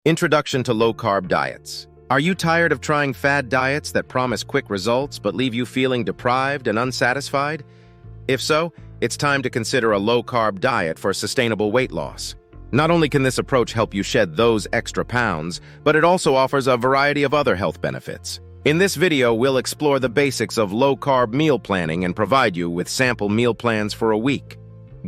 Introduction to low-carb diets. Are you tired of trying fad diets that promise quick results but leave you feeling deprived and unsatisfied? If so, it's time to consider a low-carb diet for sustainable weight loss. Not only can this approach help you shed those extra pounds, but it also offers a variety of other health benefits. In this video, we'll explore the basics of low-carb meal planning and provide you with sample meal plans for a week.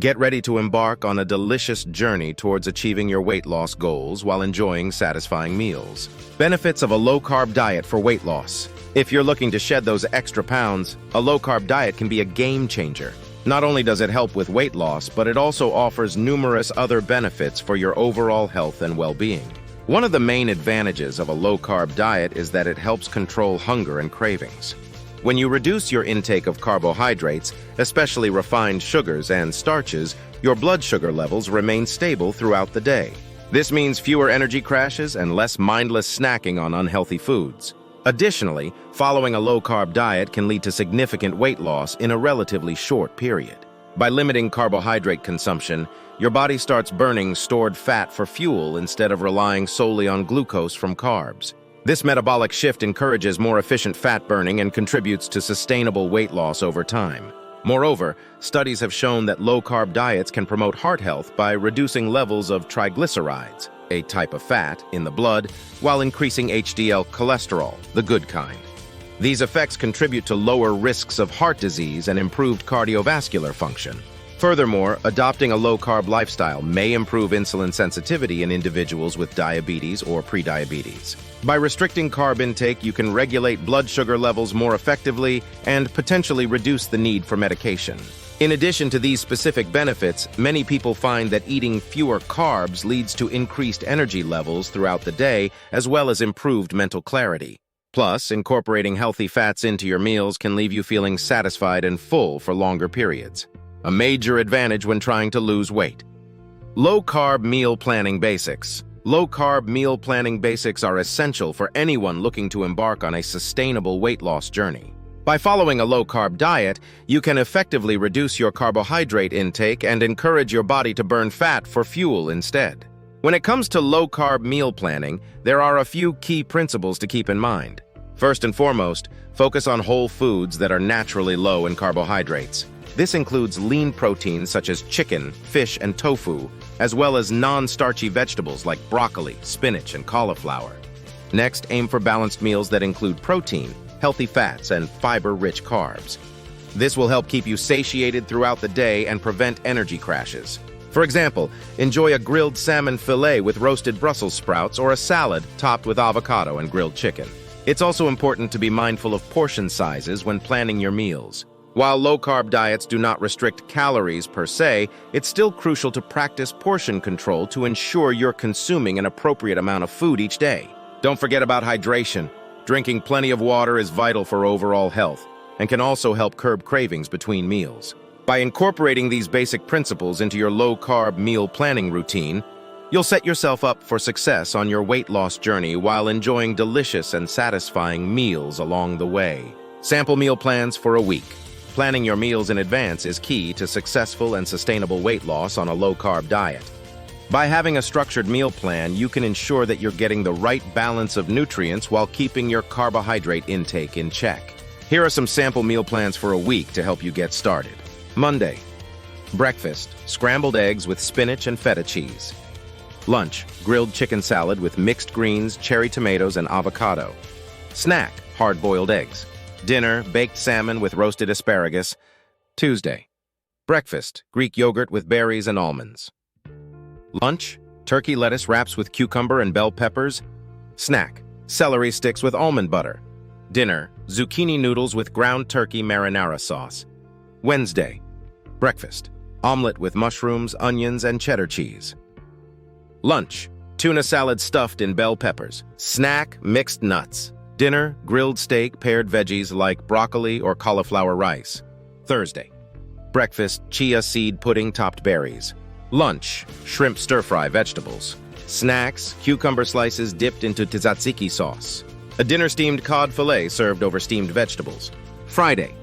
Get ready to embark on a delicious journey towards achieving your weight loss goals while enjoying satisfying meals. Benefits of a low-carb diet for weight loss. If you're looking to shed those extra pounds, a low-carb diet can be a game changer. Not only does it help with weight loss, but it also offers numerous other benefits for your overall health and well-being. One of the main advantages of a low-carb diet is that it helps control hunger and cravings. When you reduce your intake of carbohydrates, especially refined sugars and starches, your blood sugar levels remain stable throughout the day. This means fewer energy crashes and less mindless snacking on unhealthy foods. Additionally, following a low-carb diet can lead to significant weight loss in a relatively short period. By limiting carbohydrate consumption, your body starts burning stored fat for fuel instead of relying solely on glucose from carbs. This metabolic shift encourages more efficient fat burning and contributes to sustainable weight loss over time. Moreover, studies have shown that low-carb diets can promote heart health by reducing levels of triglycerides, a type of fat, in the blood, while increasing HDL cholesterol, the good kind. These effects contribute to lower risks of heart disease and improved cardiovascular function. Furthermore, adopting a low-carb lifestyle may improve insulin sensitivity in individuals with diabetes or prediabetes. By restricting carb intake, you can regulate blood sugar levels more effectively and potentially reduce the need for medication. In addition to these specific benefits, many people find that eating fewer carbs leads to increased energy levels throughout the day, as well as improved mental clarity. Plus, incorporating healthy fats into your meals can leave you feeling satisfied and full for longer periods. A major advantage when trying to lose weight. Low-carb meal planning basics. Low-carb meal planning basics are essential for anyone looking to embark on a sustainable weight loss journey. By following a low-carb diet, you can effectively reduce your carbohydrate intake and encourage your body to burn fat for fuel instead. When it comes to low-carb meal planning, there are a few key principles to keep in mind. First and foremost, focus on whole foods that are naturally low in carbohydrates. This includes lean proteins such as chicken, fish, and tofu, as well as non-starchy vegetables like broccoli, spinach, and cauliflower. Next, aim for balanced meals that include protein, healthy fats, and fiber-rich carbs. This will help keep you satiated throughout the day and prevent energy crashes. For example, enjoy a grilled salmon fillet with roasted Brussels sprouts or a salad topped with avocado and grilled chicken. It's also important to be mindful of portion sizes when planning your meals. While low-carb diets do not restrict calories per se, it's still crucial to practice portion control to ensure you're consuming an appropriate amount of food each day. Don't forget about hydration. Drinking plenty of water is vital for overall health and can also help curb cravings between meals. By incorporating these basic principles into your low-carb meal planning routine, you'll set yourself up for success on your weight loss journey while enjoying delicious and satisfying meals along the way. Sample meal plans for a week. Planning your meals in advance is key to successful and sustainable weight loss on a low-carb diet. By having a structured meal plan, you can ensure that you're getting the right balance of nutrients while keeping your carbohydrate intake in check. Here are some sample meal plans for a week to help you get started. Monday. Breakfast, scrambled eggs with spinach and feta cheese. Lunch, grilled chicken salad with mixed greens, cherry tomatoes, and avocado. Snack, hard-boiled eggs. Dinner, baked salmon with roasted asparagus. Tuesday. Breakfast, Greek yogurt with berries and almonds. Lunch, turkey lettuce wraps with cucumber and bell peppers. Snack, celery sticks with almond butter. Dinner, zucchini noodles with ground turkey marinara sauce. Wednesday. Breakfast, omelet with mushrooms, onions, and cheddar cheese. Lunch, tuna salad stuffed in bell peppers. Snack, mixed nuts. Dinner, grilled steak, paired veggies like broccoli or cauliflower rice. Thursday. Breakfast, chia seed pudding topped berries. Lunch, shrimp stir-fry vegetables. Snacks, cucumber slices dipped into tzatziki sauce. A dinner steamed cod fillet served over steamed vegetables. Friday.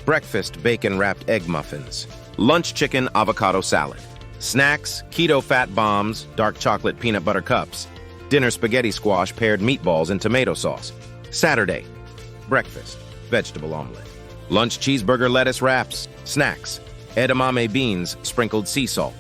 Breakfast, bacon-wrapped egg muffins. Lunch, chicken avocado salad. Snacks, keto fat bombs, dark chocolate peanut butter cups. Dinner spaghetti squash paired meatballs and tomato sauce. Saturday, breakfast, vegetable omelet. Lunch cheeseburger lettuce wraps. Snacks, edamame beans sprinkled sea salt.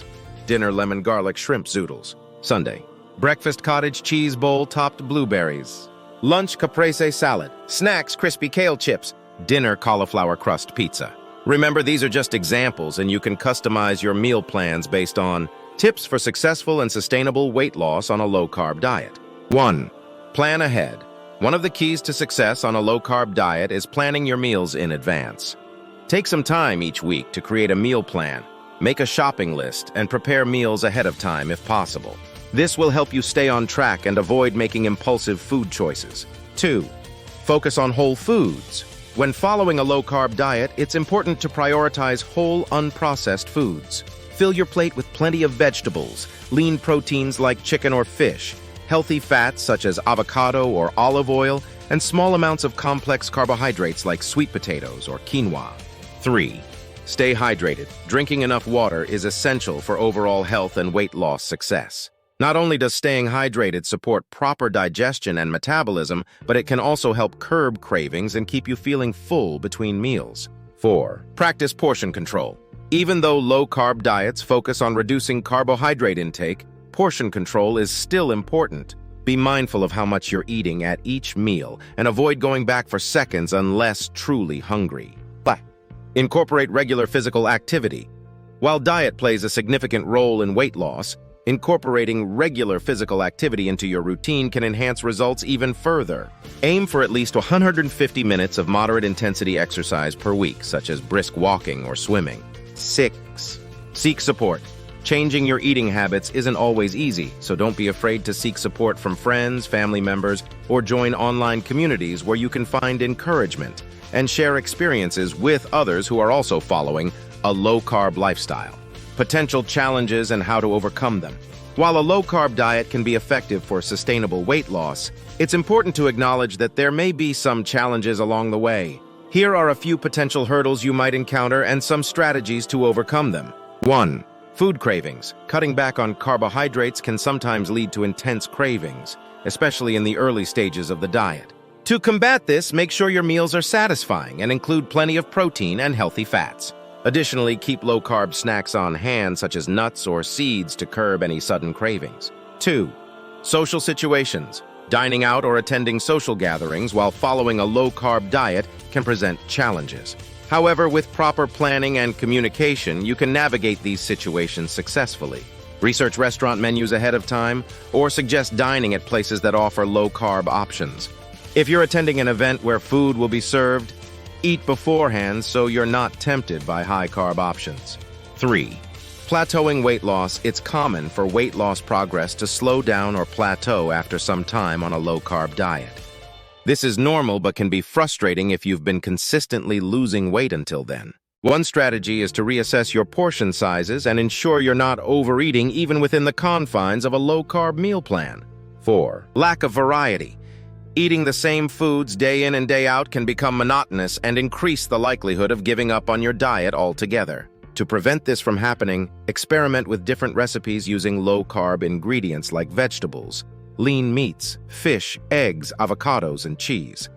Dinner lemon garlic shrimp zoodles. Sunday, breakfast cottage cheese bowl topped blueberries. Lunch caprese salad. Snacks crispy kale chips. Dinner cauliflower crust pizza. Remember, these are just examples, and you can customize your meal plans based on tips for successful and sustainable weight loss on a low-carb diet. 1. Plan ahead. One of the keys to success on a low-carb diet is planning your meals in advance. Take some time each week to create a meal plan, make a shopping list, and prepare meals ahead of time if possible. This will help you stay on track and avoid making impulsive food choices. 2. Focus on whole foods. When following a low-carb diet, it's important to prioritize whole, unprocessed foods. Fill your plate with plenty of vegetables, lean proteins like chicken or fish, healthy fats such as avocado or olive oil, and small amounts of complex carbohydrates like sweet potatoes or quinoa. 3. Stay hydrated. Drinking enough water is essential for overall health and weight loss success. Not only does staying hydrated support proper digestion and metabolism, but it can also help curb cravings and keep you feeling full between meals. 4. Practice portion control. Even though low-carb diets focus on reducing carbohydrate intake, portion control is still important. Be mindful of how much you're eating at each meal and avoid going back for seconds unless truly hungry. 5. Incorporate regular physical activity. While diet plays a significant role in weight loss, incorporating regular physical activity into your routine can enhance results even further. Aim for at least 150 minutes of moderate-intensity exercise per week, such as brisk walking or swimming. 6. Seek support. Changing your eating habits isn't always easy, so don't be afraid to seek support from friends, family members, or join online communities where you can find encouragement and share experiences with others who are also following a low-carb lifestyle. Potential challenges and how to overcome them. While a low-carb diet can be effective for sustainable weight loss, it's important to acknowledge that there may be some challenges along the way. Here are a few potential hurdles you might encounter and some strategies to overcome them. 1. Food cravings. Cutting back on carbohydrates can sometimes lead to intense cravings, especially in the early stages of the diet. To combat this, make sure your meals are satisfying and include plenty of protein and healthy fats. Additionally, keep low-carb snacks on hand, such as nuts or seeds, to curb any sudden cravings. 2. Social situations. Dining out or attending social gatherings while following a low-carb diet can present challenges. However, with proper planning and communication, you can navigate these situations successfully. Research restaurant menus ahead of time, or suggest dining at places that offer low-carb options. If you're attending an event where food will be served, eat beforehand so you're not tempted by high-carb options. 3. Plateauing weight loss. It's common for weight loss progress to slow down or plateau after some time on a low-carb diet. This is normal but can be frustrating if you've been consistently losing weight until then. One strategy is to reassess your portion sizes and ensure you're not overeating even within the confines of a low-carb meal plan. 4. Lack of variety. Eating the same foods day in and day out can become monotonous and increase the likelihood of giving up on your diet altogether. To prevent this from happening, experiment with different recipes using low-carb ingredients like vegetables, lean meats, fish, eggs, avocados, and cheese.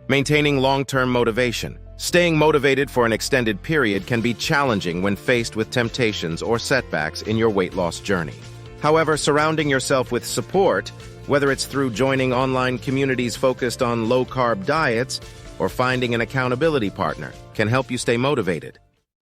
Maintaining long-term motivation. Staying motivated for an extended period can be challenging when faced with temptations or setbacks in your weight loss journey. However, surrounding yourself with support, whether it's through joining online communities focused on low-carb diets or finding an accountability partner, can help you stay motivated.